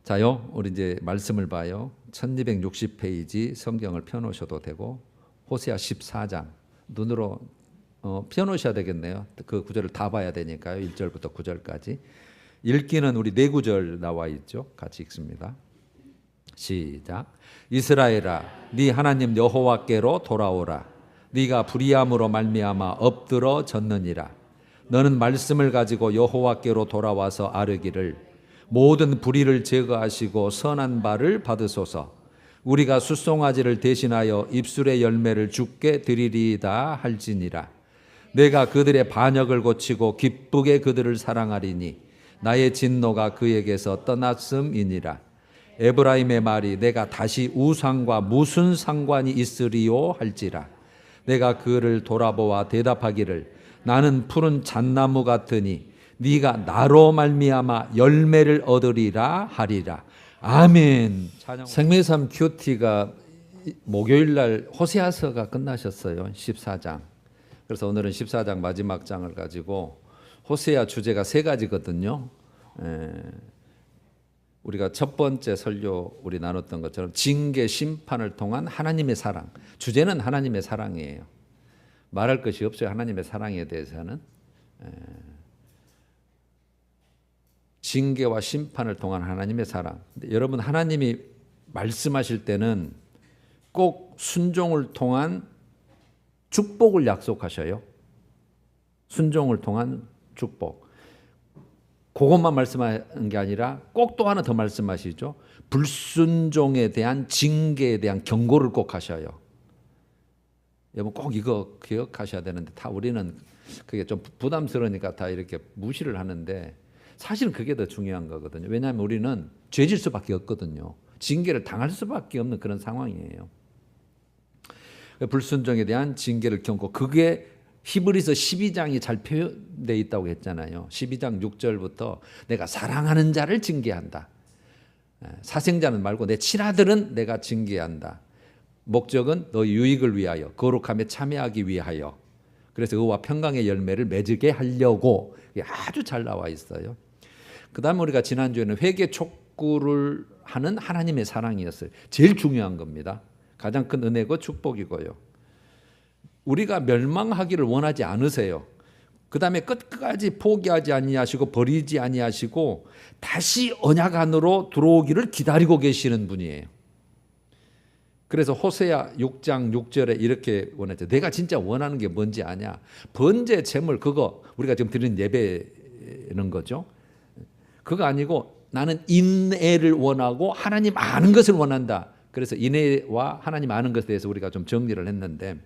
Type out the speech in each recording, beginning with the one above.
자요, 우리 이제 말씀을 봐요. 1260페이지 성경을 펴놓으셔도 되고 호세아 14장 눈으로 펴놓으셔야 되겠네요. 그 구절을 다 봐야 되니까요. 1절부터 9절까지. 읽기는 우리 네 구절 나와 있죠. 같이 읽습니다. 시작. 이스라엘아, 네 하나님 여호와께로 돌아오라. 네가 불의함으로 말미암아 엎드러졌느니라. 너는 말씀을 가지고 여호와께로 돌아와서 아뢰기를 모든 불의를 제거하시고 선한 바를 받으소서. 우리가 숫송아지를 대신하여 입술의 열매를 주께 드리리이다 할지니라. 내가 그들의 반역을 고치고 기쁘게 그들을 사랑하리니 나의 진노가 그에게서 떠났음이니라. 에브라임의 말이 내가 다시 우상과 무슨 상관이 있으리요 할지라. 내가 그를 돌아보아 대답하기를 나는 푸른 잣나무 같으니 네가 나로 말미암아 열매를 얻으리라 하리라. 아멘. 생명삼 큐티가 목요일날 호세아서가 끝나셨어요. 14장. 그래서 오늘은 14장 마지막 장을 가지고 호세아 주제가 세 가지거든요. 우리가 첫 번째 설교 우리 나눴던 것처럼 징계 심판을 통한 하나님의 사랑. 주제는 하나님의 사랑이에요. 말할 것이 없어요. 하나님의 사랑에 대해서는. 징계와 심판을 통한 하나님의 사랑. 여러분, 하나님이 말씀하실 때는 꼭 순종을 통한 축복을 약속하셔요. 순종을 통한 축복. 그것만 말씀하는 게 아니라 꼭 또 하나 더 말씀하시죠. 불순종에 대한 징계에 대한 경고를 꼭 하셔요. 여러분 꼭 이거 기억하셔야 되는데 다 우리는 그게 좀 부담스러우니까 다 이렇게 무시를 하는데 사실은 그게 더 중요한 거거든요. 왜냐하면 우리는 죄질 수밖에 없거든요. 징계를 당할 수밖에 없는 그런 상황이에요. 불순종에 대한 징계를 경고. 그게 히브리서 12장이 잘 표현되어 있다고 했잖아요. 12장 6절부터 내가 사랑하는 자를 징계한다. 사생자는 말고 내 친아들은 내가 징계한다. 목적은 너의 유익을 위하여 거룩함에 참여하기 위하여. 그래서 의와 평강의 열매를 맺게 하려고 아주 잘 나와 있어요. 그 다음에 우리가 지난주에는 회개 촉구를 하는 하나님의 사랑이었어요. 제일 중요한 겁니다. 가장 큰 은혜고 축복이고요. 우리가 멸망하기를 원하지 않으세요. 그 다음에 끝까지 포기하지 아니하시고 버리지 아니하시고 다시 언약 안으로 들어오기를 기다리고 계시는 분이에요. 그래서 호세아 6장 6절에 이렇게 원했죠. 내가 진짜 원하는 게 뭔지 아냐? 번제 제물 그거 우리가 지금 드리는 예배는 거죠. 그거 아니고 나는 인애를 원하고 하나님 아는 것을 원한다. 그래서 인애와 하나님 아는 것에 대해서 우리가 좀 정리를 했는데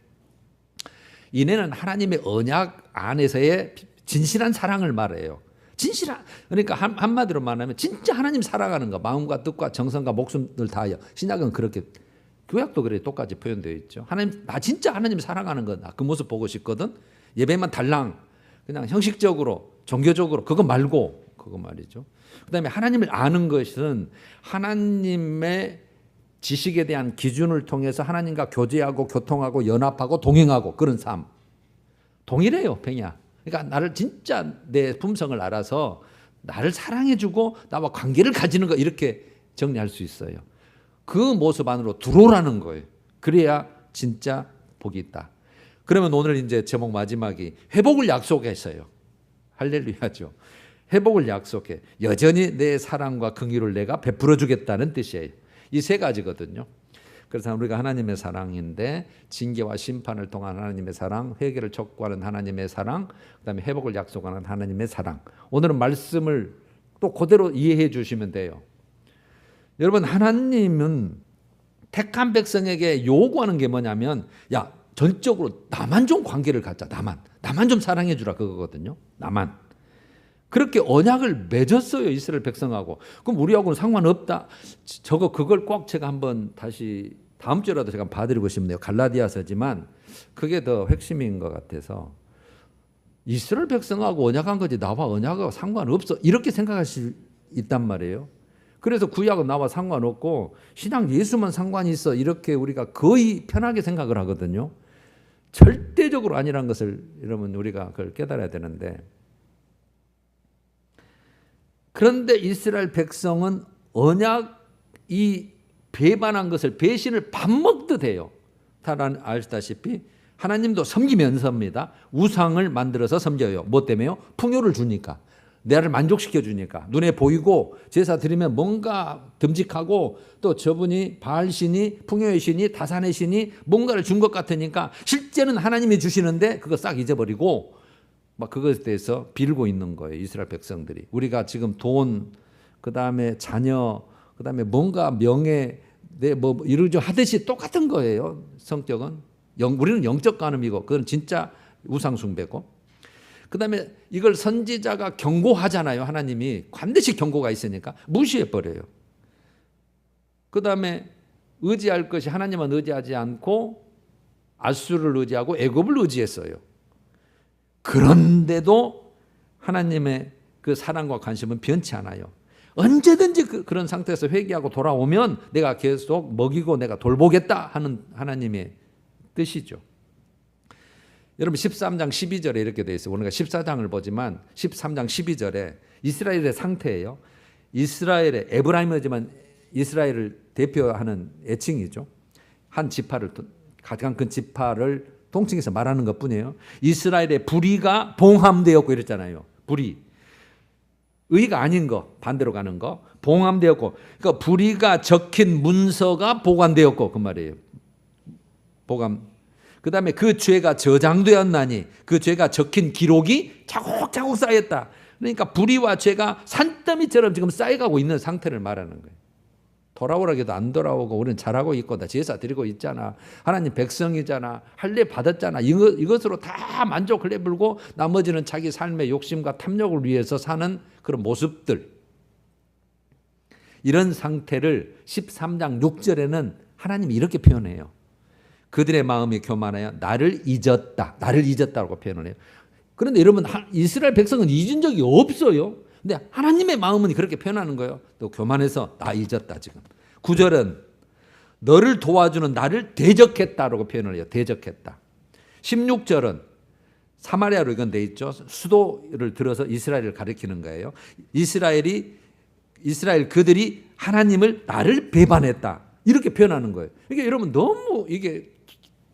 인애는 하나님의 언약 안에서의 진실한 사랑을 말해요. 진실한, 그러니까 한마디로 말하면 진짜 하나님 사랑하는 거, 마음과 뜻과 정성과 목숨을 다하여. 신약은 그렇게, 구약도 그래 똑같이 표현되어 있죠. 하나님, 나 진짜 하나님 사랑하는 거, 나 그 모습 보고 싶거든. 예배만 달랑 그냥 형식적으로 종교적으로 그거 말고 그거 말이죠. 그다음에 하나님을 아는 것은 하나님의 지식에 대한 기준을 통해서 하나님과 교제하고 교통하고 연합하고 동행하고 그런 삶. 동일해요, 병이야. 그러니까 나를 진짜 내 품성을 알아서 나를 사랑해주고 나와 관계를 가지는 거 이렇게 정리할 수 있어요. 그 모습 안으로 들어오라는 거예요. 그래야 진짜 복이 있다. 그러면 오늘 이제 제목 마지막이 회복을 약속했어요. 할렐루야죠. 회복을 약속해. 여전히 내 사랑과 긍휼을 내가 베풀어 주겠다는 뜻이에요. 이 세 가지거든요. 그래서 우리가 하나님의 사랑인데 징계와 심판을 통한 하나님의 사랑, 회개를 촉구하는 하나님의 사랑, 그다음에 회복을 약속하는 하나님의 사랑. 오늘은 말씀을 또 그대로 이해해 주시면 돼요. 여러분, 하나님은 택한 백성에게 요구하는 게 뭐냐면 야, 전적으로 나만 좀 관계를 갖자. 나만 좀 사랑해 주라 그거거든요. 나만. 그렇게 언약을 맺었어요. 이스라엘 백성하고. 그럼 우리하고는 상관없다. 그걸 꼭 제가 한번 다시 다음 주라도 제가 봐드리고 싶네요. 갈라디아서지만 그게 더 핵심인 것 같아서 이스라엘 백성하고 언약한 거지 나와 언약하고 상관없어. 이렇게 생각할 수 있단 말이에요. 그래서 구약은 나와 상관없고 신약 예수만 상관이 있어. 이렇게 우리가 거의 편하게 생각을 하거든요. 절대적으로 아니란 것을 여러분 우리가 그걸 깨달아야 되는데 그런데 이스라엘 백성은 언약이 배반한 것을 배신을 밥 먹듯 해요. 다 아시다시피 하나님도 섬기면서입니다. 우상을 만들어서 섬겨요. 뭐 때문에요? 풍요를 주니까. 나를 만족시켜 주니까. 눈에 보이고 제사 드리면 뭔가 듬직하고 또 저분이 바알신이 풍요의 신이 다산의 신이 뭔가를 준 것 같으니까 실제는 하나님이 주시는데 그거 싹 잊어버리고 막 그것에 대해서 빌고 있는 거예요. 이스라엘 백성들이. 우리가 지금 돈, 그다음에 자녀, 그다음에 뭔가 명예, 뭐 이런 좀 하듯이 똑같은 거예요. 성격은. 우리는 영적 간음이고 그건 진짜 우상 숭배고. 그다음에 이걸 선지자가 경고하잖아요. 하나님이 반드시 경고가 있으니까 무시해 버려요. 그다음에 의지할 것이 하나님은 의지하지 않고 아수르를 의지하고 애굽을 의지했어요. 그런데도 하나님의 그 사랑과 관심은 변치 않아요. 언제든지 그런 상태에서 회개하고 돌아오면 내가 계속 먹이고 내가 돌보겠다 하는 하나님의 뜻이죠. 여러분 13장 12절에 이렇게 되어 있어요. 우리가 14장을 보지만 13장 12절에 이스라엘의 상태예요. 이스라엘의 에브라임이지만 이스라엘을 대표하는 애칭이죠. 한 지파를 가장 큰 지파를 통칭해서 말하는 것뿐이에요. 이스라엘의 불의가 봉함되었고 이랬잖아요. 불의. 의가 아닌 거, 반대로 가는 거, 봉함되었고, 그러니까 불의가 적힌 문서가 보관되었고 그 말이에요. 보관. 그 다음에 그 죄가 저장되었나니 그 죄가 적힌 기록이 차곡차곡 쌓였다. 그러니까 불의와 죄가 산더미처럼 지금 쌓여가고 있는 상태를 말하는 거예요. 돌아오라고 해도 안 돌아오고 우리는 잘하고 있고 다 제사 드리고 있잖아. 하나님 백성이잖아. 할례 받았잖아. 이것으로 다 만족을 해불고 나머지는 자기 삶의 욕심과 탐욕을 위해서 사는 그런 모습들. 이런 상태를 13장 6절에는 하나님이 이렇게 표현해요. 그들의 마음이 교만하여 나를 잊었다. 나를 잊었다고 표현을 해요. 그런데 여러분 이스라엘 백성은 잊은 적이 없어요. 근데 하나님의 마음은 그렇게 표현하는 거예요. 또 교만해서 나 잊었다 지금. 9절은 너를 도와주는 나를 대적했다라고 표현을 해요. 대적했다. 16절은 사마리아로 이건 돼 있죠. 수도를 들어서 이스라엘을 가리키는 거예요. 이스라엘 그들이 하나님을 나를 배반했다. 이렇게 표현하는 거예요. 이게 여러분 너무 이게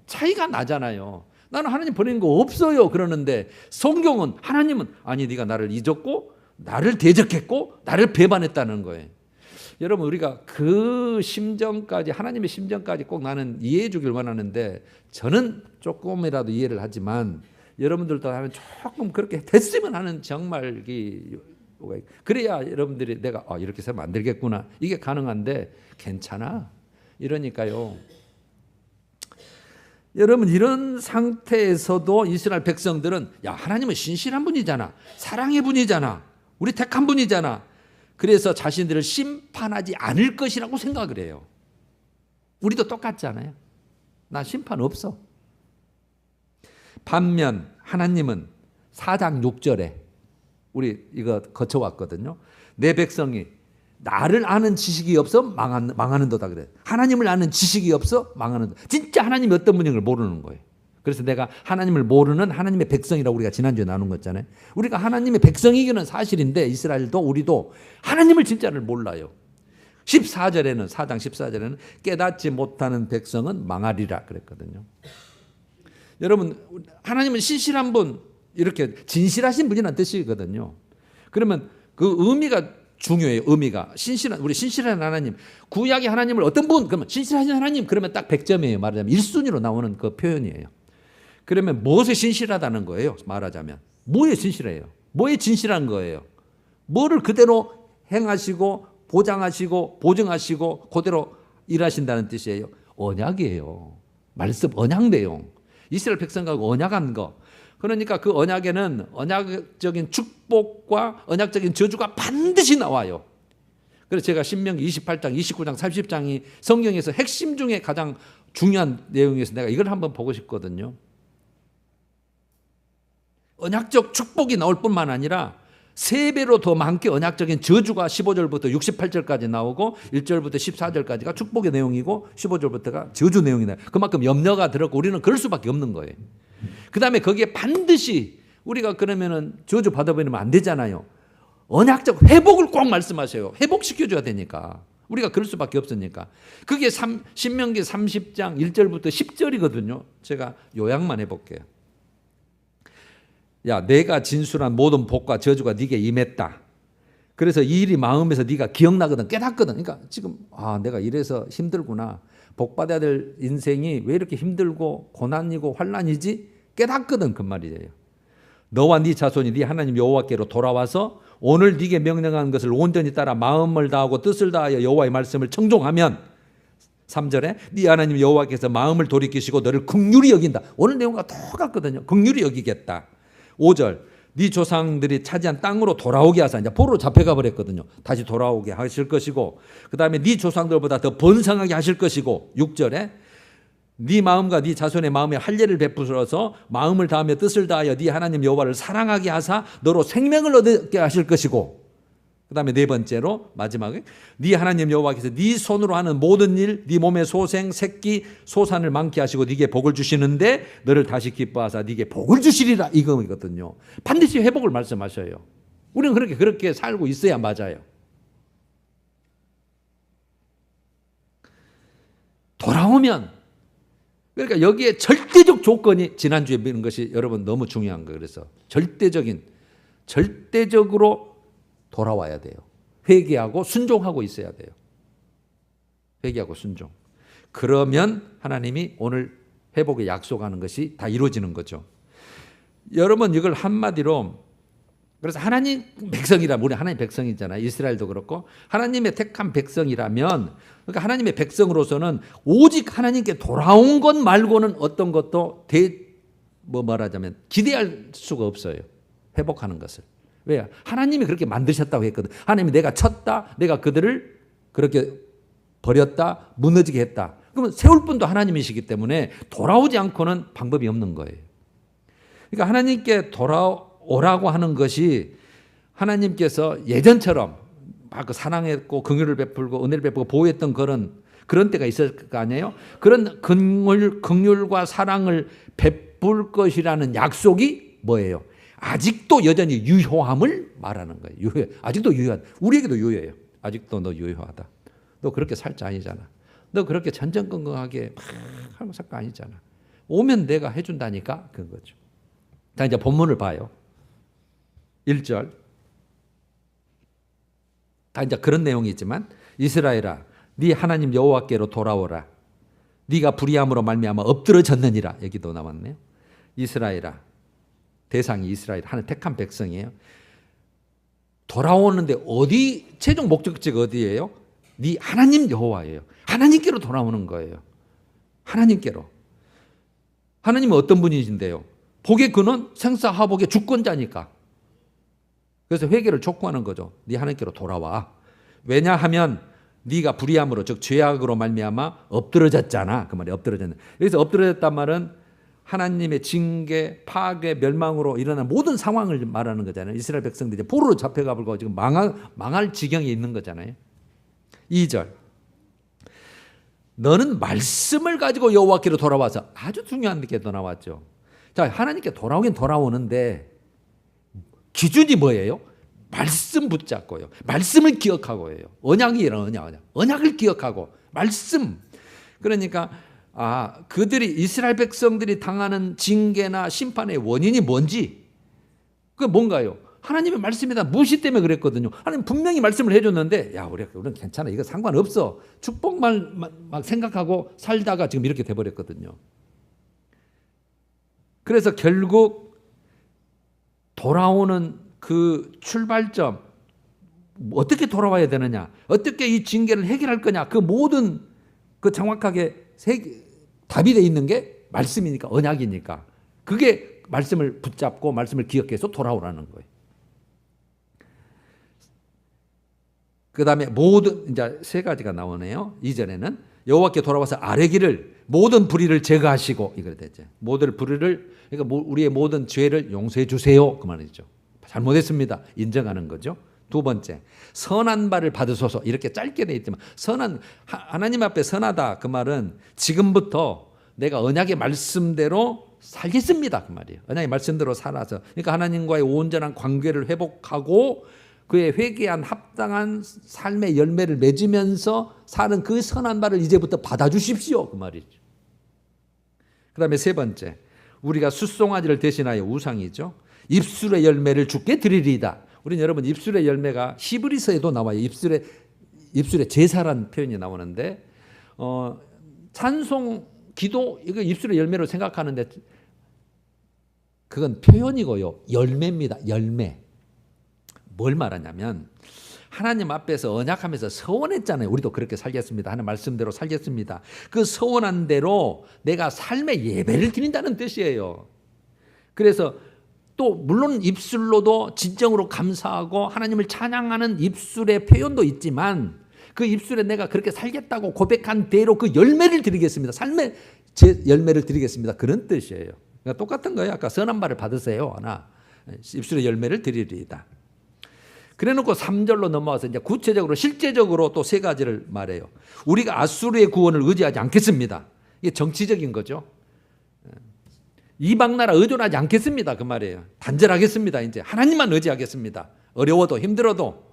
차이가 나잖아요. 나는 하나님 버리는 거 없어요. 그러는데 성경은 하나님은 아니 네가 나를 잊었고 나를 대적했고 나를 배반했다는 거예요. 여러분 우리가 그 심정까지 하나님의 심정까지 꼭 나는 이해해 주길 원하는데 저는 조금이라도 이해를 하지만 여러분들도 하면 조금 그렇게 됐으면 하는 정말 그래야 여러분들이 내가 이렇게 해서 만들겠구나 이게 가능한데 괜찮아. 이러니까요. 여러분 이런 상태에서도 이스라엘 백성들은 야 하나님은 신실한 분이잖아. 사랑의 분이잖아. 우리 택한 분이잖아. 그래서 자신들을 심판하지 않을 것이라고 생각을 해요. 우리도 똑같잖아요. 나 심판 없어. 반면 하나님은 4장 6절에 우리 이거 거쳐왔거든요. 내 백성이 나를 아는 지식이 없어 망하는 도다 그래. 하나님을 아는 지식이 없어 망하는 도. 진짜 하나님이 어떤 분인 걸 모르는 거예요. 그래서 내가 하나님을 모르는 하나님의 백성이라고 우리가 지난주에 나눈 거잖아요. 우리가 하나님의 백성이기는 사실인데 이스라엘도 우리도 하나님을 진짜를 몰라요. 14절에는 4장 14절에는 깨닫지 못하는 백성은 망하리라 그랬거든요. 여러분 하나님은 신실한 분 이렇게 진실하신 분이라는 뜻이거든요. 그러면 그 의미가 중요해요. 의미가 우리 신실한 하나님 구약의 하나님을 어떤 분 그러면 신실하신 하나님 그러면 딱 100점이에요. 말하자면 1순위로 나오는 그 표현이에요. 그러면 무엇에 신실하다는 거예요. 말하자면 뭐에 신실해요. 뭐에 진실한 거예요. 뭐를 그대로 행하시고 보장하시고 보증하시고 그대로 일하신다는 뜻이에요. 언약이에요. 말씀 언약 내용. 이스라엘 백성하고 언약한 거. 그러니까 그 언약에는 언약적인 축복과 언약적인 저주가 반드시 나와요. 그래서 제가 신명기 28장, 29장, 30장이 성경에서 핵심 중에 가장 중요한 내용에서 내가 이걸 한번 보고 싶거든요. 언약적 축복이 나올 뿐만 아니라 3배로 더 많게 언약적인 저주가 15절부터 68절까지 나오고 1절부터 14절까지가 축복의 내용이고 15절부터가 저주 내용이다. 그만큼 염려가 들었고 우리는 그럴 수밖에 없는 거예요. 그 다음에 거기에 반드시 우리가 그러면은 저주 받아버리면 안 되잖아요. 언약적 회복을 꼭 말씀하셔요. 회복시켜줘야 되니까. 우리가 그럴 수밖에 없으니까. 그게 신명기 30장 1절부터 10절이거든요. 제가 요약만 해볼게요. 야, 내가 진술한 모든 복과 저주가 네게 임했다. 그래서 이 일이 마음에서 네가 기억나거든, 깨닫거든. 그러니까 지금 내가 이래서 힘들구나. 복받아야 될 인생이 왜 이렇게 힘들고 고난이고 환난이지? 깨닫거든 그 말이에요. 너와 네 자손이 네 하나님 여호와께로 돌아와서 오늘 네게 명령한 것을 온전히 따라 마음을 다하고 뜻을 다하여 여호와의 말씀을 청종하면 3절에 네 하나님 여호와께서 마음을 돌이키시고 너를 긍휼히 여긴다. 오늘 내용과 똑같거든요. 긍휼히 여기겠다. 5절 네 조상들이 차지한 땅으로 돌아오게 하사, 이제 포로로 잡혀가 버렸거든요. 다시 돌아오게 하실 것이고, 그 다음에 네 조상들보다 더 번성하게 하실 것이고, 6절에 네 마음과 네 자손의 마음에 할례를 베풀어서 마음을 다하며 뜻을 다하여 네 하나님 여호와를 사랑하게 하사 너로 생명을 얻게 하실 것이고, 그 다음에 네 번째로 마지막에 네 하나님 여호와께서 네 손으로 하는 모든 일, 네 몸의 소생, 새끼, 소산을 많게 하시고 네게 복을 주시는데 너를 다시 기뻐하사 네게 복을 주시리라, 이거거든요. 반드시 회복을 말씀하셔요. 우리는 그렇게 살고 있어야 맞아요. 돌아오면, 그러니까 여기에 절대적 조건이 지난주에 배운 것이 여러분 너무 중요한 거예요. 그래서 절대적으로 돌아와야 돼요. 회개하고 순종하고 있어야 돼요. 회개하고 순종. 그러면 하나님이 오늘 회복에 약속하는 것이 다 이루어지는 거죠. 여러분 이걸 한마디로, 그래서 하나님 백성이라면, 우리 하나님 백성이잖아요. 이스라엘도 그렇고 하나님의 택한 백성이라면, 그러니까 하나님의 백성으로서는 오직 하나님께 돌아온 것 말고는 어떤 것도 말하자면 기대할 수가 없어요. 회복하는 것을. 왜요? 하나님이 그렇게 만드셨다고 했거든. 하나님이 내가 쳤다, 내가 그들을 그렇게 버렸다, 무너지게 했다. 그러면 세울 분도 하나님이시기 때문에 돌아오지 않고는 방법이 없는 거예요. 그러니까 하나님께 돌아오라고 하는 것이 하나님께서 예전처럼 막 사랑했고 긍휼을 베풀고 은혜를 베풀고 보호했던 그런 때가 있을 거 아니에요? 그런 긍휼과 사랑을 베풀 것이라는 약속이 뭐예요? 아직도 여전히 유효함을 말하는 거예요. 아직도 유효하다. 우리에게도 유효해요. 아직도 너 유효하다. 너 그렇게 살 자 아니잖아. 너 그렇게 전전긍긍하게 막 하고 살 거 아니잖아. 오면 내가 해준다니까, 그런 거죠. 자, 이제 본문을 봐요. 1절. 다 이제 그런 내용이 있지만, 이스라엘아, 네 하나님 여호와께로 돌아오라. 네가 불의함으로 말미암아 엎드러졌느니라. 여기도 나왔네요. 이스라엘아. 대상이 이스라엘, 하나님 택한 백성이에요. 돌아오는데 어디, 최종 목적지가 어디예요? 네 하나님 여호와예요. 하나님께로 돌아오는 거예요. 하나님께로. 하나님은 어떤 분이신데요? 복의 근원, 생사화복의 주권자니까. 그래서 회개를 촉구하는 거죠. 네 하나님께로 돌아와. 왜냐하면 네가 불의함으로, 즉 죄악으로 말미암아 엎드러졌잖아. 그 말이 엎드러졌네. 여기서 엎드러졌단 말은 하나님의 징계, 파괴, 멸망으로 일어난 모든 상황을 말하는 거잖아요. 이스라엘 백성들이 포로로 잡혀가고 지금 망할 지경에 있는 거잖아요. 2절. 너는 말씀을 가지고 여호와께로 돌아와서, 아주 중요한 게 또 나왔죠. 자, 하나님께 돌아오긴 돌아오는데 기준이 뭐예요? 말씀 붙잡고요. 말씀을 기억하고예요. 언약이란 언약을 기억하고 말씀. 그러니까 그들이, 이스라엘 백성들이 당하는 징계나 심판의 원인이 뭔지, 그게 뭔가요? 하나님의 말씀이다. 무시 때문에 그랬거든요. 하나님 분명히 말씀을 해줬는데, 야, 우리는 괜찮아. 이거 상관없어. 축복만 막 생각하고 살다가 지금 이렇게 돼버렸거든요. 그래서 결국 돌아오는 그 출발점, 어떻게 돌아와야 되느냐, 어떻게 이 징계를 해결할 거냐, 그 모든 그 정확하게 답이 돼 있는 게 말씀이니까, 언약이니까. 그게 말씀을 붙잡고 말씀을 기억해서 돌아오라는 거예요. 그 다음에 이제 세 가지가 나오네요. 이전에는 여호와께 돌아와서 아뢰기를, 모든 불의를 제거하시고, 이걸 됐죠. 모든 불의를, 그러니까 우리의 모든 죄를 용서해 주세요. 그 말이죠. 잘못했습니다. 인정하는 거죠. 두 번째, 선한 바를 받으소서. 이렇게 짧게 돼 있지만, 하나님 앞에 선하다. 그 말은 지금부터 내가 언약의 말씀대로 살겠습니다. 그 말이에요. 언약의 말씀대로 살아서. 그러니까 하나님과의 온전한 관계를 회복하고 그의 회개한 합당한 삶의 열매를 맺으면서 사는 그 선한 말을 이제부터 받아주십시오. 그 말이죠. 그 다음에 세 번째, 우리가 숫송아지를 대신하여 우상이죠. 입술의 열매를 주께 드리리이다. 우리는 여러분 입술의 열매가 히브리서에도 나와요. 입술의 제사라는 표현이 나오는데 찬송, 기도 이거 입술의 열매로 생각하는데 그건 표현이고요. 열매입니다. 열매. 뭘 말하냐면 하나님 앞에서 언약하면서 서원했잖아요. 우리도 그렇게 살겠습니다. 하는 말씀대로 살겠습니다. 그 서원한 대로 내가 삶의 예배를 드린다는 뜻이에요. 그래서 또 물론 입술로도 진정으로 감사하고 하나님을 찬양하는 입술의 표현도 있지만 그 입술에 내가 그렇게 살겠다고 고백한 대로 그 열매를 드리겠습니다. 삶의 제 열매를 드리겠습니다. 그런 뜻이에요. 그러니까 똑같은 거예요. 아까 선한 말을 받으세요. 하나 입술의 열매를 드리리이다. 그래놓고 3절로 넘어와서 이제 구체적으로 실제적으로 또 세 가지를 말해요. 우리가 아수르의 구원을 의지하지 않겠습니다. 이게 정치적인 거죠. 이방 나라 의존하지 않겠습니다. 그 말이에요. 단절하겠습니다. 이제 하나님만 의지하겠습니다. 어려워도 힘들어도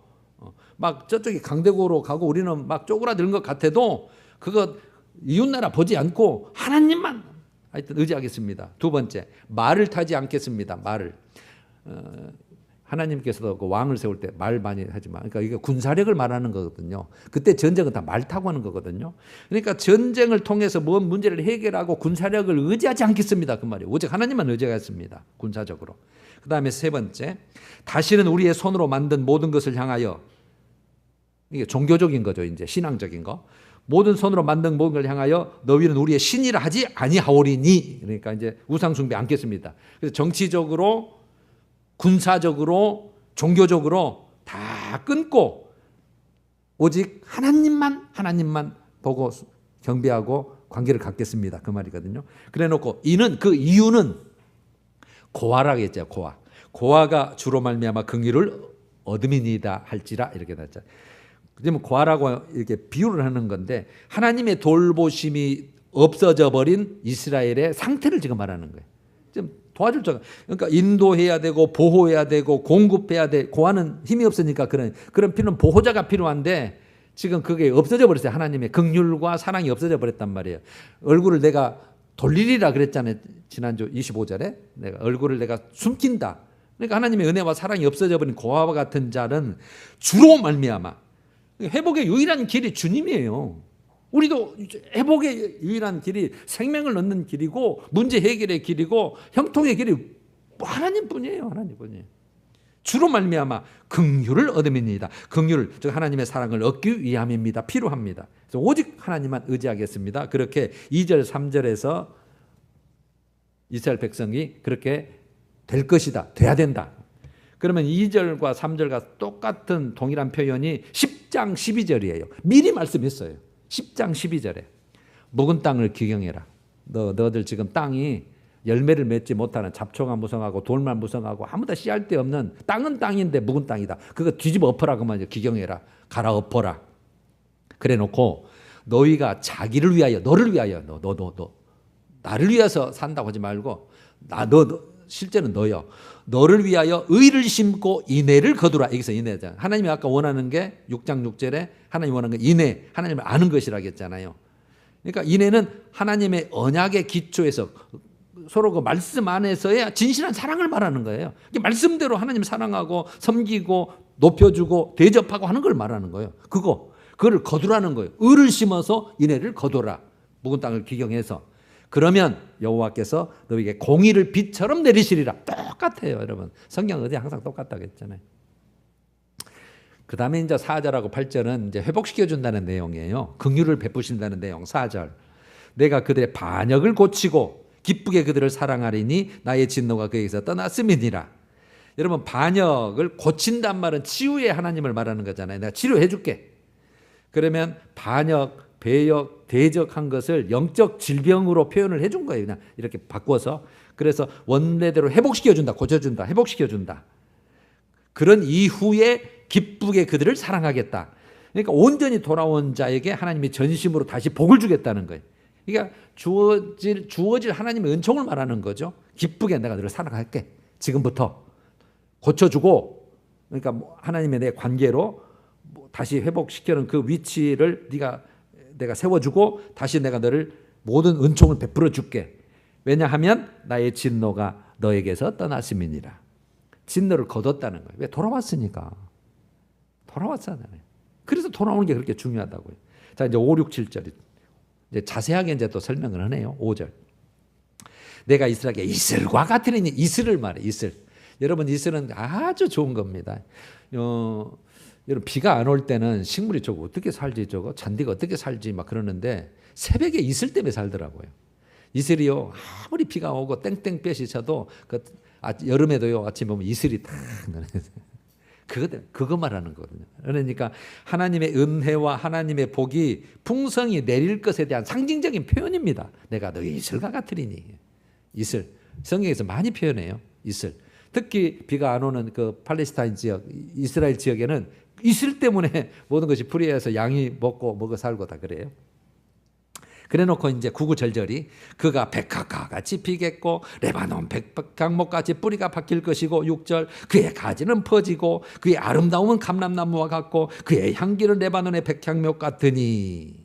막 저쪽이 강대국으로 가고 우리는 막 쪼그라드는 것 같아도 그거 이웃나라 보지 않고 하나님만 하여튼 의지하겠습니다. 두 번째, 말을 타지 않겠습니다. 말을. 하나님께서도 그 왕을 세울 때 말 많이 하지만, 그러니까 이게 군사력을 말하는 거거든요. 그때 전쟁은 다 말 타고 하는 거거든요. 그러니까 전쟁을 통해서 뭔 문제를 해결하고 군사력을 의지하지 않겠습니다. 그 말이에요. 오직 하나님만 의지하겠습니다. 군사적으로. 그 다음에 세 번째, 다시는 우리의 손으로 만든 모든 것을 향하여, 이게 종교적인 거죠. 이제 신앙적인 거. 모든 손으로 만든 모든 걸 향하여 너희는 우리의 신이라 하지 아니하오리니. 그러니까 이제 우상 숭배 않겠습니다. 그래서 정치적으로, 군사적으로, 종교적으로 다 끊고 오직 하나님만 보고 경배하고 관계를 갖겠습니다. 그 말이거든요. 그래놓고 그 이유는 고아라고 했죠. 고아가 주로 말미암아 긍휼을 얻음이니이다 할지라 이렇게 됐죠. 그러면 고아라고 이렇게 비유를 하는 건데 하나님의 돌보심이 없어져 버린 이스라엘의 상태를 지금 말하는 거예요. 좀 도와줄 줄. 그러니까 인도해야 되고 보호해야 되고 공급해야 돼. 고아는 힘이 없으니까 그런 필요는 보호자가 필요한데 지금 그게 없어져 버렸어요. 하나님의 긍휼과 사랑이 없어져 버렸단 말이에요. 얼굴을 내가 돌리리라 그랬잖아요. 지난주 25절에 얼굴을 내가 숨긴다. 그러니까 하나님의 은혜와 사랑이 없어져 버린 고아와 같은 자는 주로 말미암아 회복의 유일한 길이 주님이에요. 우리도 회복의 유일한 길이 생명을 얻는 길이고 문제 해결의 길이고 형통의 길이 하나님뿐이에요. 하나님뿐이에요. 주로 말미암아 긍휼을 얻음입니다. 긍휼 즉 하나님의 사랑을 얻기 위함입니다. 필요합니다. 그래서 오직 하나님만 의지하겠습니다. 그렇게 2절 3절에서 이스라엘 백성이 그렇게 될 것이다. 돼야 된다. 그러면 2절과 3절과 똑같은 동일한 표현이 10장 12절이에요. 미리 말씀했어요. 10장 12절에 묵은 땅을 기경해라. 너들 지금 땅이 열매를 맺지 못하는 잡초가 무성하고 돌만 무성하고 아무도 씨알 데 없는 땅은 땅인데 묵은 땅이다. 그거 뒤집어 엎어라. 그만 기경해라. 갈아 엎어라. 그래 놓고 너희가 자기를 위하여 너를 위하여 너 나를 위해서 산다고 하지 말고 실제는 너요. 너를 위하여 의를 심고 인애를 거두라. 여기서 인애잖아요. 하나님이 아까 원하는 게 6장 6절에 하나님이 원하는 게 인애, 하나님을 아는 것이라고 했잖아요. 그러니까 인애는 하나님의 언약의 기초에서 서로 그 말씀 안에서의 진실한 사랑을 말하는 거예요. 말씀대로 하나님 사랑하고 섬기고 높여주고 대접하고 하는 걸 말하는 거예요. 그거를 거두라는 거예요. 의를 심어서 인애를 거두라. 묵은 땅을 기경해서. 그러면 여호와께서 너에게 공의를 빛처럼 내리시리라. 똑같아요, 여러분. 성경 어디 항상 똑같다고 했잖아요. 그 다음에 이제 4절하고 8절은 이제 회복시켜준다는 내용이에요. 긍휼을 베푸신다는 내용. 4절. 내가 그들의 반역을 고치고 기쁘게 그들을 사랑하리니 나의 진노가 그에게서 떠났음이니라. 여러분 반역을 고친단 말은 치유의 하나님을 말하는 거잖아요. 내가 치료해 줄게. 그러면 반역, 배역, 대적한 것을 영적 질병으로 표현을 해준 거예요. 그냥 이렇게 바꿔서. 그래서 원래대로 회복시켜준다. 고쳐준다. 회복시켜준다. 그런 이후에 기쁘게 그들을 사랑하겠다. 그러니까 온전히 돌아온 자에게 하나님이 전심으로 다시 복을 주겠다는 거예요. 그러니까 주어질 하나님의 은총을 말하는 거죠. 기쁘게 내가 너를 사랑할게. 지금부터 고쳐주고 그러니까 하나님의 내 관계로 다시 회복시키는 그 위치를 내가 세워주고 다시 내가 너를 모든 은총을 베풀어 줄게. 왜냐하면 나의 진노가 너에게서 떠났음이니라. 진노를 거뒀다는 거예요. 왜? 돌아왔으니까. 돌아왔잖아요. 그래서 돌아오는 게 그렇게 중요하다고요. 자, 이제 5, 6, 7절. 이제 자세하게 이제 또 설명을 하네요. 5절. 내가 이스라엘에게 이슬과 같으리니, 이슬을 말해. 이슬. 여러분, 이슬은 아주 좋은 겁니다. 여러분, 비가 안 올 때는 식물이 저거 어떻게 살지, 저거 잔디가 어떻게 살지 막 그러는데 새벽에 이슬 때문에 살더라고요. 이슬이요, 아무리 비가 오고 땡땡볕이 쳐도 여름에도요, 아침에 보면 이슬이 탁 그거 말하는 거거든요. 그러니까 하나님의 은혜와 하나님의 복이 풍성히 내릴 것에 대한 상징적인 표현입니다. 내가 너희 이슬과 같으리니. 이슬. 성경에서 많이 표현해요. 이슬. 특히 비가 안 오는 그 팔레스타인 지역, 이스라엘 지역에는 이슬 때문에 모든 것이 불의해서 양이 먹고 살고 다 그래요. 그래놓고 이제 9구절절이 그가 백합과 같이 피겠고 레바논 백향목같이 뿌리가 박힐 것이고 6절 그의 가지는 퍼지고 그의 아름다움은 감람나무와 같고 그의 향기는 레바논의 백향목 같으니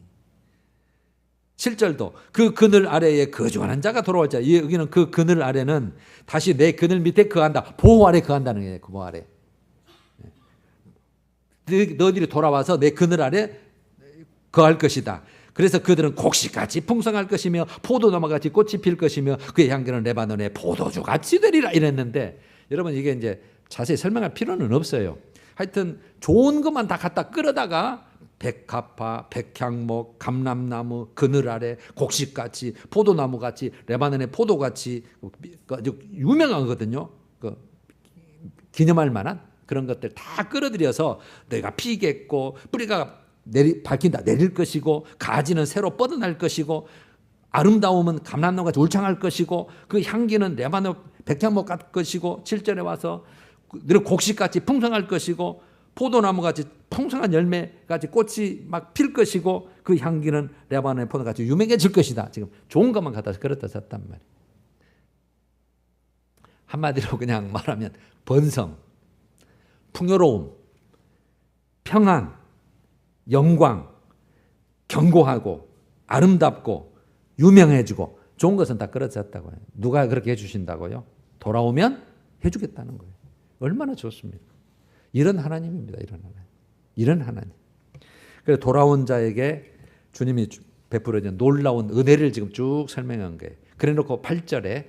7절도 그 그늘 아래에 거주하는 자가 돌아올 자. 여기는 그 그늘 아래는 다시 내 그늘 밑에 거한다. 보호 아래 거한다는 거예요. 그 보호 아래. 너희들이 돌아와서 내 그늘 아래 거할 것이다. 그래서 그들은 곡식같이 풍성할 것이며 포도나무같이 꽃이 필 것이며 그의 향기는 레바논의 포도주같이 되리라 이랬는데 여러분 이게 이제 자세히 설명할 필요는 없어요. 하여튼 좋은 것만 다 갖다 끌어다가 백합화, 백향목, 감람나무, 그늘 아래 곡식같이 포도나무같이 레바논의 포도같이 아주 유명하거든요. 기념할 만한 그런 것들 다 끌어들여서 내가 피겠고 뿌리가 밝힌다 내릴 것이고 가지는 새로 뻗어날 것이고 아름다움은 감람나무같이 울창할 것이고 그 향기는 레바논 백향목 같을 것이고 7절에 와서 늘 곡식같이 풍성할 것이고 포도나무같이 풍성한 열매같이 꽃이 막 필 것이고 그 향기는 레바논의 포도같이 유명해질 것이다. 지금 좋은 것만 갖다 그렇다 썼단 말이에요. 한마디로 그냥 말하면 번성, 풍요로움, 평안, 영광, 견고하고 아름답고 유명해지고 좋은 것은 다 끌어졌다고요. 누가 그렇게 해주신다고요? 돌아오면 해주겠다는 거예요. 얼마나 좋습니까? 이런 하나님입니다. 이런 하나님. 그래서 돌아온 자에게 주님이 베풀어진 놀라운 은혜를 지금 쭉 설명한 거예요. 그래 놓고 8절에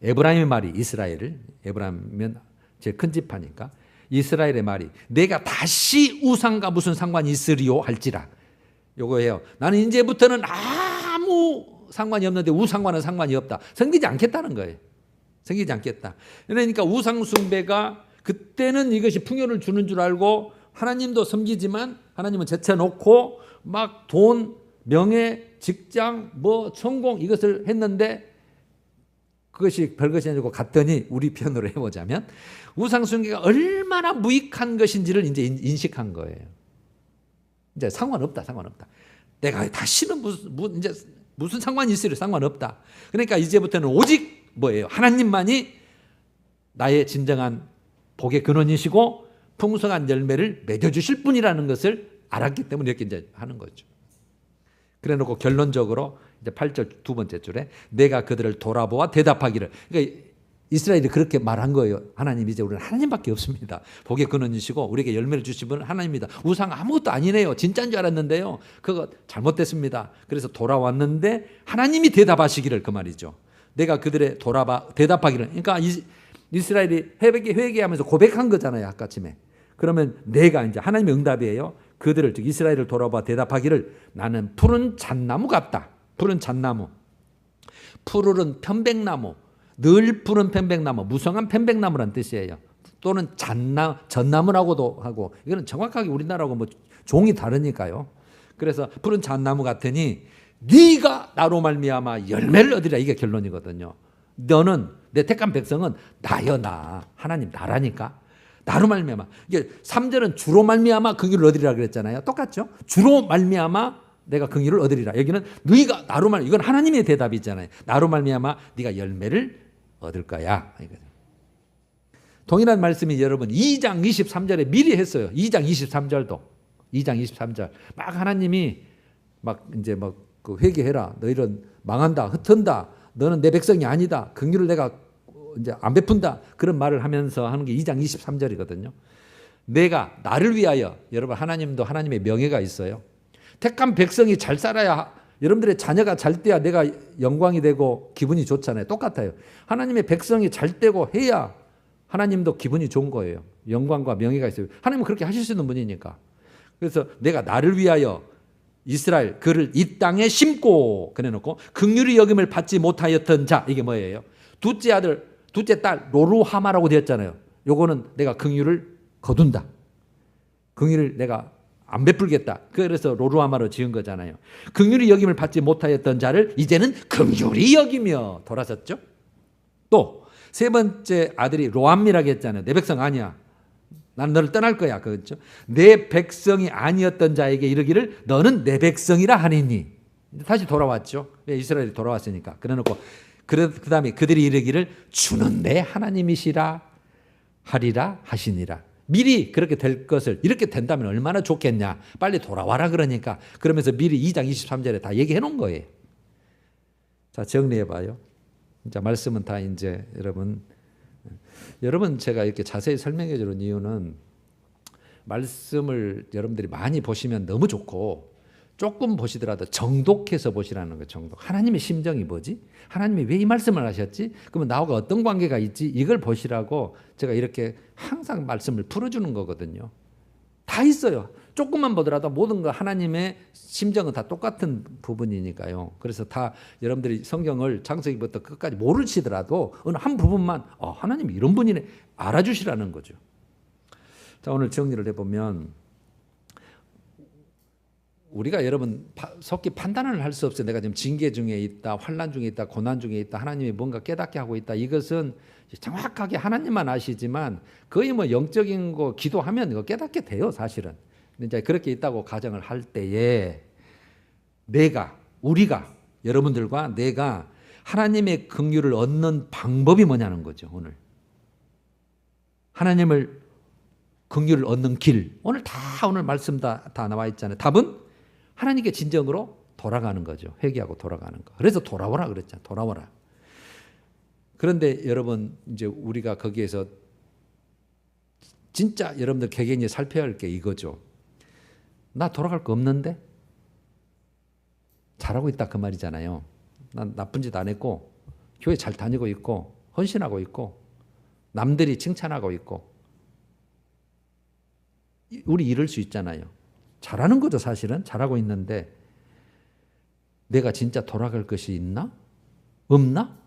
에브라임의 말이 이스라엘을, 에브라임은 제일 큰 지파니까 이스라엘의 말이 내가 다시 우상과 무슨 상관이 있으리요 할지라. 요거예요. 나는 이제부터는 아무 상관이 없는데 우상과는 상관이 없다. 섬기지 않겠다는 거예요. 섬기지 않겠다. 그러니까 우상 숭배가 그때는 이것이 풍요를 주는 줄 알고 하나님도 섬기지만 하나님은 제쳐놓고 막 돈, 명예, 직장, 성공 이것을 했는데 그것이 별것이 아니고 갔더니 우리 편으로 해보자면 우상숭배가 얼마나 무익한 것인지를 이제 인식한 거예요. 이제 상관없다. 내가 다시는 이제 무슨 상관이 있으려 상관없다. 그러니까 이제부터는 오직 뭐예요? 하나님만이 나의 진정한 복의 근원이시고 풍성한 열매를 맺어주실 분이라는 것을 알았기 때문에 이렇게 이제 하는 거죠. 그래 놓고 결론적으로 이제 8절 두 번째 줄에 내가 그들을 돌아보아 대답하기를. 그러니까 이스라엘이 그렇게 말한 거예요. 하나님 이제 우리는 하나님밖에 없습니다. 복의 근원이시고 우리에게 열매를 주신 분은 하나님입니다. 우상 아무것도 아니네요. 진짜인 줄 알았는데요. 그거 잘못됐습니다. 그래서 돌아왔는데 하나님이 대답하시기를 그 말이죠. 내가 그들의 대답하기를. 그러니까 이스라엘이 회개하면서 고백한 거잖아요. 아까쯤에. 그러면 내가 이제 하나님의 응답이에요. 그들을 즉 이스라엘을 돌아봐 대답하기를 나는 푸른 잣나무 같다. 푸른 잣나무. 푸르른 편백나무. 늘 푸른 편백나무. 무성한 편백나무란 뜻이에요. 또는 잣나무라고도 하고 이거는 정확하게 우리나라하고 종이 다르니까요. 그래서 푸른 잣나무 같으니 네가 나로 말미암아 열매를 얻으리라. 이게 결론이거든요. 너는 내 택한 백성은 나여 나. 하나님 나라니까. 나로 말미암아. 이게 3절은 주로 말미암아 긍휼을 얻으리라 그랬잖아요. 똑같죠? 주로 말미암아 내가 긍휼을 얻으리라. 여기는 네가 나로 이건 하나님의 대답이잖아요. 나로 말미암아 네가 열매를 얻을 거야. 동일한 말씀이 여러분 2장 23절에 미리 했어요. 2장 23절도. 2장 23절. 막 하나님이 막 이제 막 그 회개해라. 너희는 망한다. 흩은다. 너는 내 백성이 아니다. 긍휼을 내가 이제 안 베푼다. 그런 말을 하면서 하는 게 2장 23절이거든요. 내가 나를 위하여, 여러분 하나님도 하나님의 명예가 있어요. 택한 백성이 잘 살아야, 여러분들의 자녀가 잘 돼야 내가 영광이 되고 기분이 좋잖아요. 똑같아요. 하나님의 백성이 잘 되고 해야 하나님도 기분이 좋은 거예요. 영광과 명예가 있어요. 하나님은 그렇게 하실 수 있는 분이니까. 그래서 내가 나를 위하여 이스라엘 그를 이 땅에 심고 그래놓고 긍휼히 여김을 받지 못하였던 자, 이게 뭐예요? 둘째 아들, 둘째 딸 로루하마라고 되었잖아요. 요거는 내가 긍휼을 거둔다. 긍휼을 내가 안 베풀겠다. 그래서 로루하마로 지은 거잖아요. 긍휼히 여김을 받지 못하였던 자를 이제는 긍휼히 여기며 돌아섰죠. 또 세 번째 아들이 로암미라고 했잖아요. 내 백성 아니야. 나는 너를 떠날 거야. 그렇죠? 내 백성이 아니었던 자에게 이르기를 너는 내 백성이라 하니니. 다시 돌아왔죠. 이스라엘이 돌아왔으니까. 그래놓고 그 다음에 그들이 이르기를 주는 내 하나님이시라 하리라 하시니라. 미리 그렇게 될 것을, 이렇게 된다면 얼마나 좋겠냐. 빨리 돌아와라 그러니까. 그러면서 미리 2장 23절에 다 얘기해 놓은 거예요. 자, 정리해 봐요. 자, 말씀은 다 이제 여러분 제가 이렇게 자세히 설명해 주는 이유는 말씀을 여러분들이 많이 보시면 너무 좋고 조금 보시더라도 정독해서 보시라는 거예요. 정독. 하나님의 심정이 뭐지? 하나님이 왜 이 말씀을 하셨지? 그러면 나하고 어떤 관계가 있지? 이걸 보시라고 제가 이렇게 항상 말씀을 풀어주는 거거든요. 다 있어요. 조금만 보더라도 모든 거 하나님의 심정은 다 똑같은 부분이니까요. 그래서 다 여러분들이 성경을 창세기부터 끝까지 모르시더라도 어느 한 부분만 하나님이 이런 분이네 알아주시라는 거죠. 자, 오늘 정리를 해보면 우리가 여러분 속히 판단을 할 수 없어요. 내가 지금 징계 중에 있다, 환난 중에 있다, 고난 중에 있다, 하나님이 뭔가 깨닫게 하고 있다. 이것은 정확하게 하나님만 아시지만 거의 뭐 영적인 거 기도하면 이거 깨닫게 돼요, 사실은. 근데 이제 그렇게 있다고 가정을 할 때에 우리가 여러분들과 내가 하나님의 긍휼을 얻는 방법이 뭐냐는 거죠. 하나님을 긍휼을 얻는 길. 오늘 말씀 다 나와 있잖아요. 답은 하나님께 진정으로 돌아가는 거죠. 회개하고 돌아가는 거. 그래서 돌아오라 그랬잖아요. 돌아오라. 그런데 여러분 이제 우리가 거기에서 진짜 여러분들 개개인이 살펴야 할 게 이거죠. 나 돌아갈 거 없는데? 잘하고 있다 그 말이잖아요. 난 나쁜 짓 안 했고 교회 잘 다니고 있고 헌신하고 있고 남들이 칭찬하고 있고 우리 이럴 수 있잖아요. 잘하는 거죠. 사실은 잘하고 있는데 내가 진짜 돌아갈 것이 있나? 없나?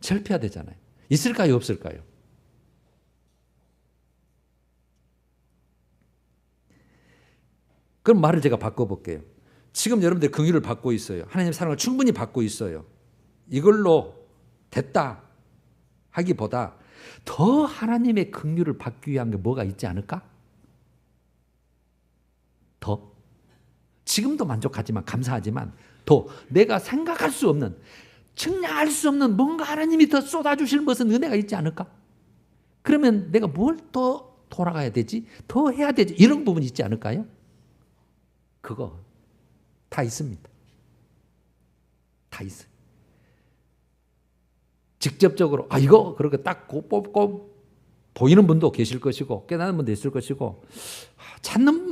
살펴야 되잖아요. 있을까요? 없을까요? 그럼 말을 제가 바꿔볼게요. 지금 여러분들 긍휼을 받고 있어요. 하나님의 사랑을 충분히 받고 있어요. 이걸로 됐다 하기보다 더 하나님의 긍휼을 받기 위한 게 뭐가 있지 않을까? 더 지금도 만족하지만 감사하지만 더 내가 생각할 수 없는 측량할 수 없는 뭔가 하나님이 더 쏟아주실 무슨 은혜가 있지 않을까? 그러면 내가 뭘 더 돌아가야 되지? 더 해야 되지? 이런 부분이 있지 않을까요? 그거 다 있습니다. 다 있어요. 직접적으로 이거 그렇게 딱 뽑고 보이는 분도 계실 것이고 깨닫는 분도 있을 것이고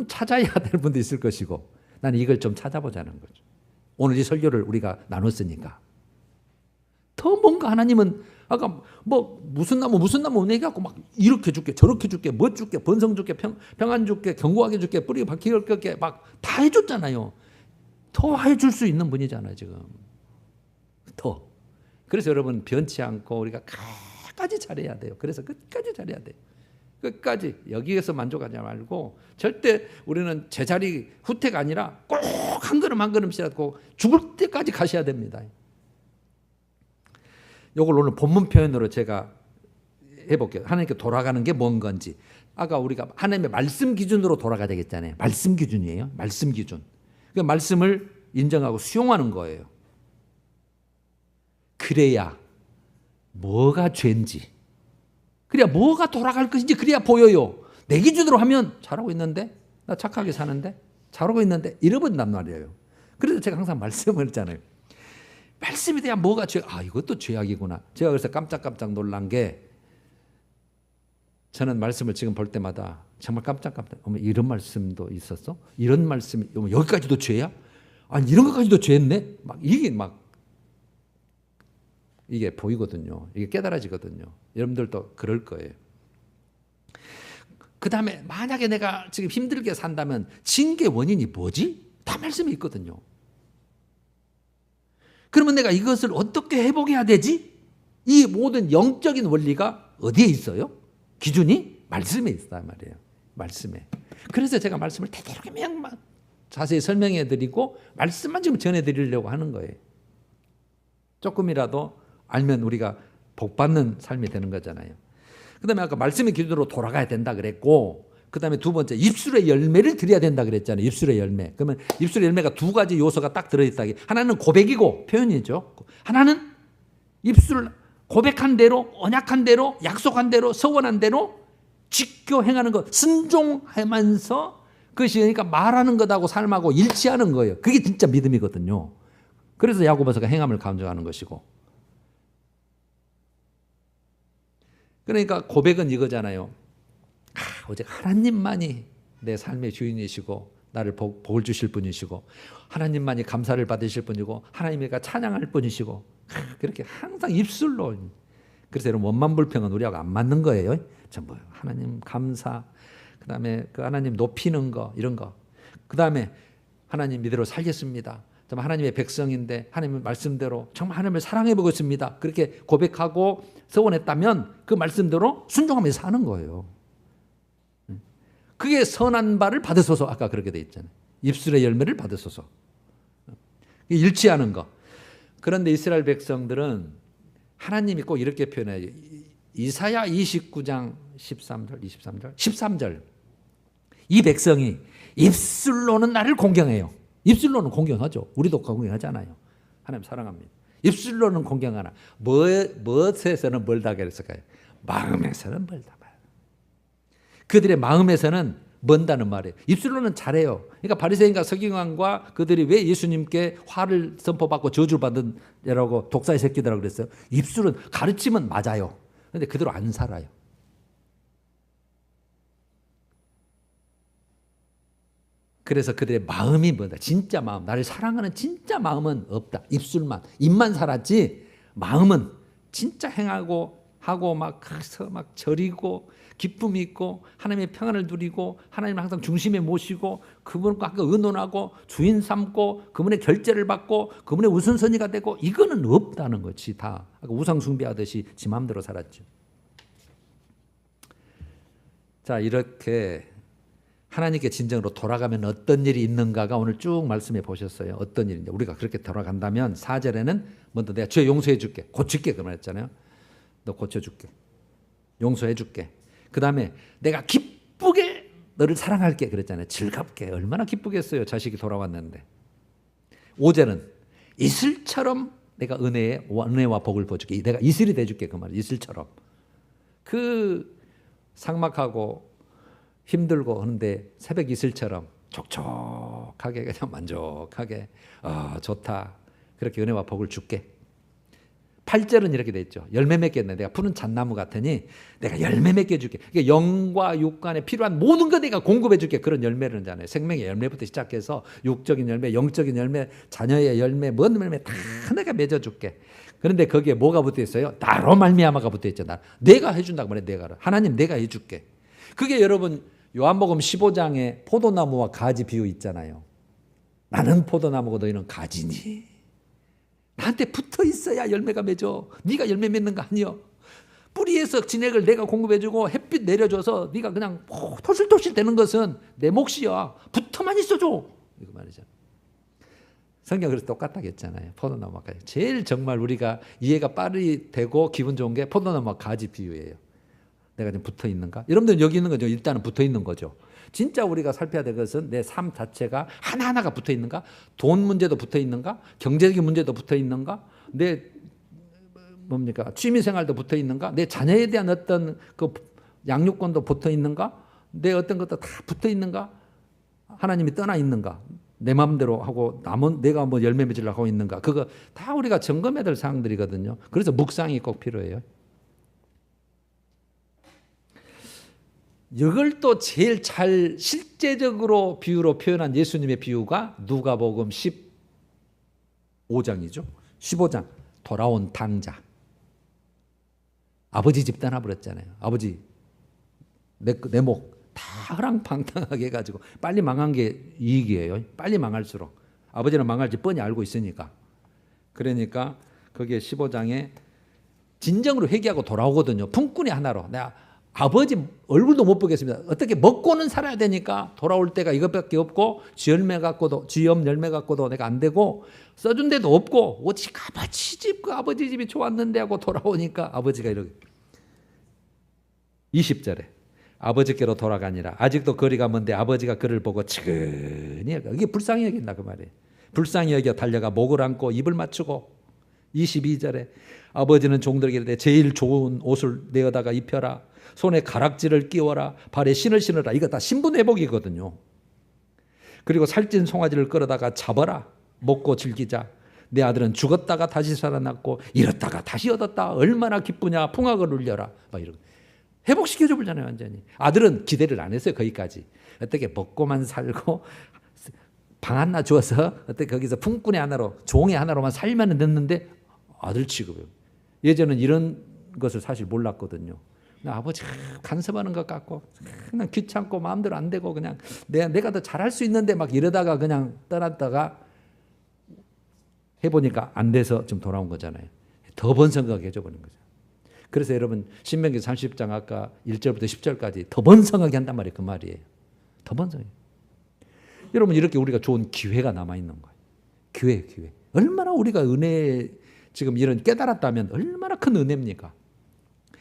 찾아야 될 분도 있을 것이고 나는 이걸 좀 찾아보자는 거죠. 오늘 이 설교를 우리가 나눴으니까 더 뭔가 하나님은 아까 뭐 무슨 나무 얘기하고 막 이렇게 줄게 저렇게 줄게 뭐 줄게 번성 줄게 평안 줄게 견고하게 줄게 뿌리 박히게 줄게 막 다 해줬잖아요. 더 해줄 수 있는 분이잖아요 지금. 더. 그래서 여러분 변치 않고 우리가 끝까지 잘해야 돼요. 그래서 끝까지 잘해야 돼요. 끝까지 여기에서 만족하지 말고 절대 우리는 제자리 후퇴가 아니라 꼭 한 걸음 한 걸음씩이라도 죽을 때까지 가셔야 됩니다. 이걸 오늘 본문 표현으로 제가 해볼게요. 하나님께 돌아가는 게 뭔 건지. 아까 우리가 하나님의 말씀 기준으로 돌아가야 되겠잖아요. 말씀 기준이에요. 말씀 기준. 그 말씀을 인정하고 수용하는 거예요. 그래야 뭐가 죄인지 그래야 뭐가 돌아갈 것인지 그래야 보여요. 내 기준으로 하면 잘하고 있는데, 나 착하게 사는데, 잘하고 있는데 잃어버린단 말이에요. 그래서 제가 항상 말씀을 했잖아요. 말씀에 대한 뭐가 죄, 이것도 죄악이구나. 제가 그래서 깜짝깜짝 놀란 게, 저는 말씀을 지금 볼 때마다 정말 깜짝깜짝, 어머, 이런 말씀도 있었어? 이런 말씀이, 어머, 여기까지도 죄야? 아니, 이런 것까지도 죄였네? 이게 보이거든요. 이게 깨달아지거든요. 여러분들도 그럴 거예요. 그 다음에 만약에 내가 지금 힘들게 산다면 징계 원인이 뭐지? 다 말씀이 있거든요. 그러면 내가 이것을 어떻게 회복해야 되지? 이 모든 영적인 원리가 어디에 있어요? 기준이 말씀에 있단 말이에요. 말씀에. 그래서 제가 말씀을 되도록이면 자세히 설명해 드리고 말씀만 지금 전해 드리려고 하는 거예요. 조금이라도 알면 우리가 복받는 삶이 되는 거잖아요. 그 다음에 아까 말씀의 기준으로 돌아가야 된다 그랬고, 그 다음에 두 번째 입술의 열매를 드려야 된다 그랬잖아요. 입술의 열매. 그러면 입술의 열매가 두 가지 요소가 딱 들어있다. 하나는 고백이고 표현이죠. 하나는 입술 고백한 대로, 언약한 대로, 약속한 대로, 서원한 대로 지켜 행하는 것, 순종하면서 그것이 그러니까 말하는 것하고 삶하고 일치하는 거예요. 그게 진짜 믿음이거든요. 그래서 야고보서가 행함을 강조하는 것이고, 그러니까 고백은 이거잖아요. 오직 하나님만이 내 삶의 주인이시고 나를 복을 주실 분이시고 하나님만이 감사를 받으실 분이고 하나님이니까 찬양할 분이시고, 그렇게 항상 입술로. 그래서 여러분, 원만불평은 우리하고 안 맞는 거예요. 전부 하나님 감사, 그 다음에 그 하나님 높이는 거, 이런 거, 그 다음에 하나님 이대로 살겠습니다. 정말 하나님의 백성인데 하나님의 말씀대로 정말 하나님을 사랑해 보겠습니다. 그렇게 고백하고 서원했다면 그 말씀대로 순종하면서 사는 거예요. 그게 선한 바를 받으소서. 아까 그렇게 돼 있잖아요. 입술의 열매를 받으소서. 일치하는 거. 그런데 이스라엘 백성들은 하나님이 꼭 이렇게 표현해요. 이사야 29장 13절. 이 백성이 입술로는 나를 공경해요. 입술로는 공경하죠. 우리도 공경하잖아요. 하나님 사랑합니다. 입술로는 공경하나 무엇에서는 멀다 그랬을까요? 마음에서는 멀다. 그들의 마음에서는 먼다는 말이에요. 입술로는 잘해요. 그러니까 바리새인과 서기관과 그들이 왜 예수님께 화를 선포받고 저주를 받으라고 독사의 새끼들이라고 그랬어요? 입술은 가르치면 맞아요. 그런데 그대로 안 살아요. 그래서 그들의 마음이 뭐다? 진짜 마음, 나를 사랑하는 진짜 마음은 없다. 입술만, 입만 살았지 마음은 진짜 행하고 하고 막 절이고 기쁨이 있고 하나님의 평안을 누리고 하나님을 항상 중심에 모시고 그분과 의논하고 주인 삼고 그분의 결제를 받고 그분의 우선순위가 되고, 이거는 없다는 거지. 다 우상 숭배하듯이 지 마음대로 살았죠. 자, 이렇게 하나님께 진정으로 돌아가면 어떤 일이 있는가가 오늘 쭉 말씀해 보셨어요. 어떤 일인지. 우리가 그렇게 돌아간다면 4절에는 먼저 내가 죄 용서해 줄게. 고칠게. 그 말했잖아요. 너 고쳐줄게. 용서해 줄게. 그 다음에 내가 기쁘게 너를 사랑할게. 그랬잖아요. 즐겁게. 얼마나 기쁘겠어요. 자식이 돌아왔는데. 5절은 이슬처럼 내가 은혜와 복을 부어줄게. 내가 이슬이 돼줄게. 그 말이에요. 이슬처럼. 그 삭막하고 힘들고 하는데 새벽 이슬처럼 촉촉하게 그냥 만족하게 좋다. 그렇게 은혜와 복을 줄게. 8절은 이렇게 돼 있죠. 열매 맺겠네. 내가 푸른 잣나무 같으니 내가 열매 맺게 해줄게. 그러니까 영과 육간에 필요한 모든 거 내가 공급해 줄게. 그런 열매를 하잖아요. 생명의 열매부터 시작해서 육적인 열매, 영적인 열매, 자녀의 열매, 뭔 열매 다 내가 맺어줄게. 그런데 거기에 뭐가 붙어 있어요? 나로 말미암아가 붙어 있죠. 내가 해준다고 말해. 내가. 하나님 내가 해줄게. 그게 여러분 요한복음 15장에 포도나무와 가지 비유 있잖아요. 나는 포도나무고 너희는 가지니. 나한테 붙어 있어야 열매가 맺어. 네가 열매 맺는 거 아니요. 뿌리에서 진액을 내가 공급해주고 햇빛 내려줘서 네가 그냥 토실토실 되는 것은 내 몫이야. 붙어만 있어줘. 이거 말이잖아. 성경 그래서 똑같다고 했잖아요. 포도나무와 가지. 제일 정말 우리가 이해가 빠르게 되고 기분 좋은 게 포도나무와 가지 비유예요. 내가 좀 붙어 있는가? 여러분들 여기 있는 거죠. 일단은 붙어 있는 거죠. 진짜 우리가 살펴야 될 것은 내 삶 자체가 하나하나가 붙어 있는가? 돈 문제도 붙어 있는가? 경제적인 문제도 붙어 있는가? 내 뭡니까? 취미 생활도 붙어 있는가? 내 자녀에 대한 어떤 그 양육권도 붙어 있는가? 내 어떤 것도 다 붙어 있는가? 하나님이 떠나 있는가? 내 마음대로 하고 남은 내가 뭐 열매 맺으려고 하고 있는가? 그거 다 우리가 점검해야 될 사항들이거든요. 그래서 묵상이 꼭 필요해요. 이걸 또 제일 잘 실제적으로 비유로 표현한 예수님의 비유가 누가복음 15장이죠. 15장 돌아온 당자. 아버지 집 떠나버렸잖아요. 아버지 내 목 다 허랑방탕하게 해가지고 빨리 망한 게 이익이에요. 빨리 망할수록. 아버지는 망할지 뻔히 알고 있으니까. 그러니까 거기에 15장에 진정으로 회개하고 돌아오거든요. 품꾼이 하나로. 내가 아버지 얼굴도 못 보겠습니다. 어떻게 먹고는 살아야 되니까 돌아올 때가 이것밖에 없고 쥐염 열매 갖고도 내가 안 되고 써준 데도 없고 오직 아버지 집 그 아버지 집이 좋았는데 하고 돌아오니까 아버지가 이렇게 20절에 아버지께로 돌아가니라. 아직도 거리가 먼데 아버지가 그를 보고 측은히 이게 불쌍히 여긴다 그 말이에요. 불쌍히 여겨 달려가 목을 안고 입을 맞추고 22절에 아버지는 종들에게 이르되 제일 좋은 옷을 내어다가 입혀라. 손에 가락지를 끼워라. 발에 신을 신어라. 이거 다 신분회복이거든요. 그리고 살찐 송아지를 끌어다가 잡아라. 먹고 즐기자. 내 아들은 죽었다가 다시 살아났고 잃었다가 다시 얻었다. 얼마나 기쁘냐. 풍악을 울려라. 막 이러고 회복시켜줘 보잖아요. 완전히. 아들은 기대를 안 했어요. 거기까지. 어떻게 먹고만 살고 방 하나 주어서 어떻게 거기서 품꾼의 하나로 종의 하나로만 살면 됐는데 아들 취급이에요. 예전은 이런 것을 사실 몰랐거든요. 아버지가 간섭하는 것 같고 그냥 귀찮고 마음대로 안 되고 그냥 내가 더 잘할 수 있는데 막 이러다가 그냥 떠났다가 해보니까 안 돼서 좀 돌아온 거잖아요. 더 번성하게 해줘버린 거죠. 그래서 여러분 신명기 30장 아까 1절부터 10절까지 더 번성하게 한단 말이에요. 그 말이에요. 더 번성해요. 여러분 이렇게 우리가 좋은 기회가 남아있는 거예요. 기회. 얼마나 우리가 은혜 지금 이런 깨달았다면 얼마나 큰 은혜입니까?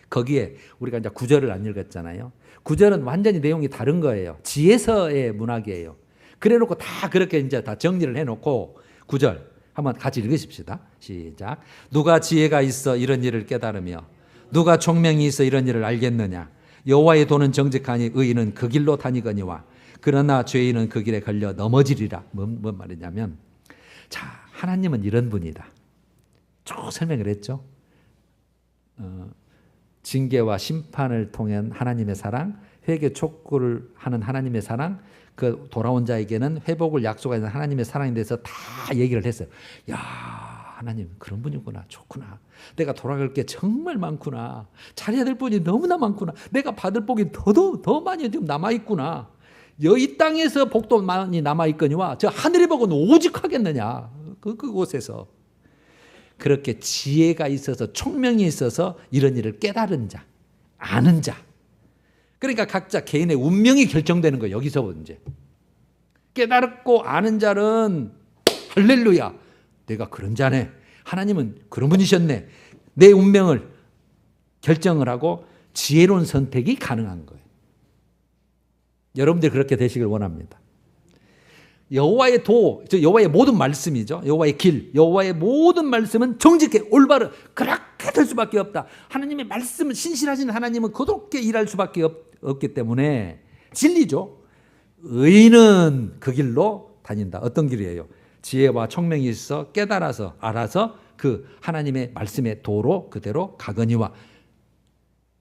거기에 우리가 이제 9절을 안 읽었잖아요. 9절은 완전히 내용이 다른 거예요. 지혜서의 문학이에요. 그래 놓고 다 그렇게 이제 다 정리를 해 놓고 9절 한번 같이 읽으십시다. 시작. 누가 지혜가 있어 이런 일을 깨달으며 누가 총명이 있어 이런 일을 알겠느냐. 여호와의 도는 정직하니 의인은 그 길로 다니거니와 그러나 죄인은 그 길에 걸려 넘어지리라. 뭔 말이냐면 자 하나님은 이런 분이다. 쭉 설명을 했죠. 징계와 심판을 통한 하나님의 사랑, 회개 촉구를 하는 하나님의 사랑, 그 돌아온 자에게는 회복을 약속하는 하나님의 사랑에 대해서 다 얘기를 했어요. 야, 하나님 그런 분이구나. 좋구나. 내가 돌아갈 게 정말 많구나. 잘해야 될 분이 너무나 많구나. 내가 받을 복이 더 많이 지금 남아있구나. 이 땅에서 복도 많이 남아있거니와 저 하늘의 복은 오직 하겠느냐. 그곳에서. 그렇게 지혜가 있어서 총명이 있어서 이런 일을 깨달은 자, 아는 자. 그러니까 각자 개인의 운명이 결정되는 거예요. 여기서 이제 깨달았고 아는 자는 할렐루야. 내가 그런 자네. 하나님은 그런 분이셨네. 내 운명을 결정을 하고 지혜로운 선택이 가능한 거예요. 여러분들 그렇게 되시길 원합니다. 여호와의 도, 여호와의 모든 말씀이죠. 여호와의 길, 여호와의 모든 말씀은 정직해, 올바르. 그렇게 될 수밖에 없다. 하나님의 말씀은 신실하신 하나님은 그렇게 일할 수밖에 없기 때문에 진리죠. 의인은 그 길로 다닌다. 어떤 길이에요? 지혜와 총명이 있어 깨달아서 알아서 그 하나님의 말씀의 도로 그대로 가거니와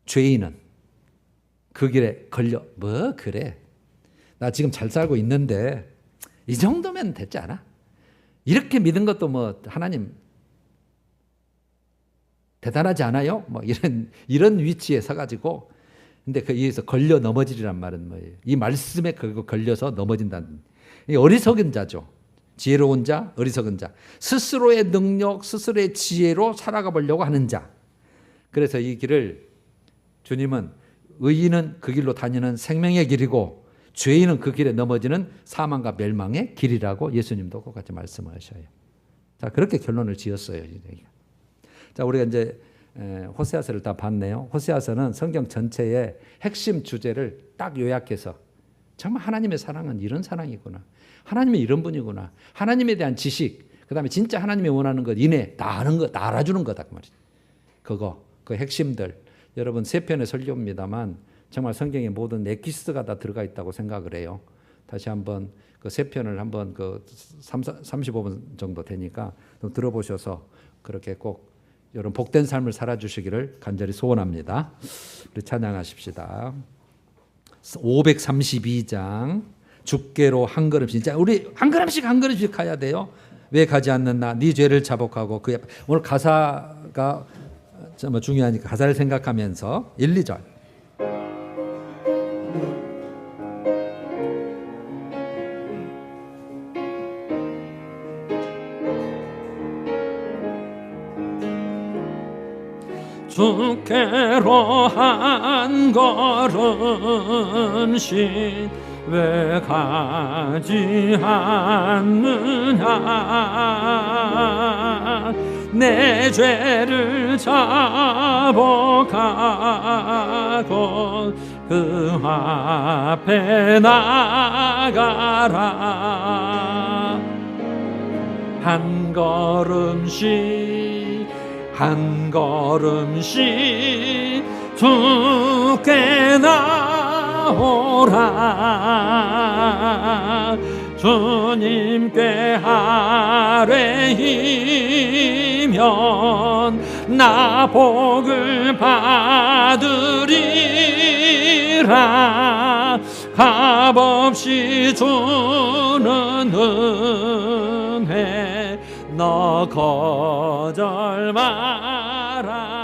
죄인은 그 길에 걸려 뭐 그래. 나 지금 잘 살고 있는데 이 정도면 됐지 않아? 이렇게 믿은 것도 뭐 하나님 대단하지 않아요? 뭐 이런 위치에 서가지고 근데 거기에서 걸려 넘어지리란 말은 뭐예요? 이 말씀에 걸려서 넘어진다는 이 어리석은 자죠. 지혜로운 자, 어리석은 자. 스스로의 능력, 스스로의 지혜로 살아가 보려고 하는 자. 그래서 이 길을 주님은 의인은 그 길로 다니는 생명의 길이고 죄인은 그 길에 넘어지는 사망과 멸망의 길이라고 예수님도 똑같이 말씀하셔요. 자, 그렇게 결론을 지었어요. 자, 우리가 이제 호세아서를 다 봤네요. 호세아서는 성경 전체의 핵심 주제를 딱 요약해서 정말 하나님의 사랑은 이런 사랑이구나. 하나님이 이런 분이구나. 하나님에 대한 지식, 그 다음에 진짜 하나님이 원하는 것, 인애, 다 아는 것, 다 알아주는 거다. 그 말이죠. 그거 그 핵심들 여러분 세 편의 설교입니다만 정말 성경의 모든 엑기스가 다 들어가 있다고 생각을 해요. 다시 한번 그 세 편을 한번 그 35분 정도 되니까 좀 들어보셔서 그렇게 꼭 여러분 복된 삶을 살아주시기를 간절히 소원합니다. 우리 찬양하십시다. 532장 주께로 한 걸음씩. 자, 우리 한 걸음씩 가야 돼요. 왜 가지 않는다? 네 죄를 자복하고 그의 오늘 가사가 좀 중요하니까 가사를 생각하면서 1, 2절. 주께로 한 걸음씩 왜 가지 않느냐 내 죄를 자복하고 그 앞에 나가라 한 걸음씩 주께 나오라 주님께 아뢰이면 나 복을 받으리라 값없이 주는 은혜 너 거절 마라